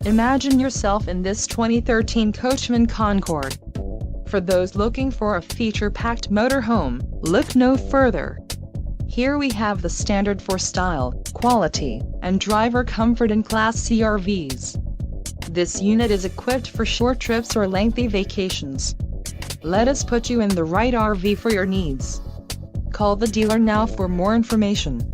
Imagine yourself in this 2013 Coachman Concord. For those looking for a feature-packed motorhome, look no further. Here we have the standard for style, quality, and driver comfort in Class C RVs. This unit is equipped for short trips or lengthy vacations. Let us put you in the right RV for your needs. Call the dealer now for more information.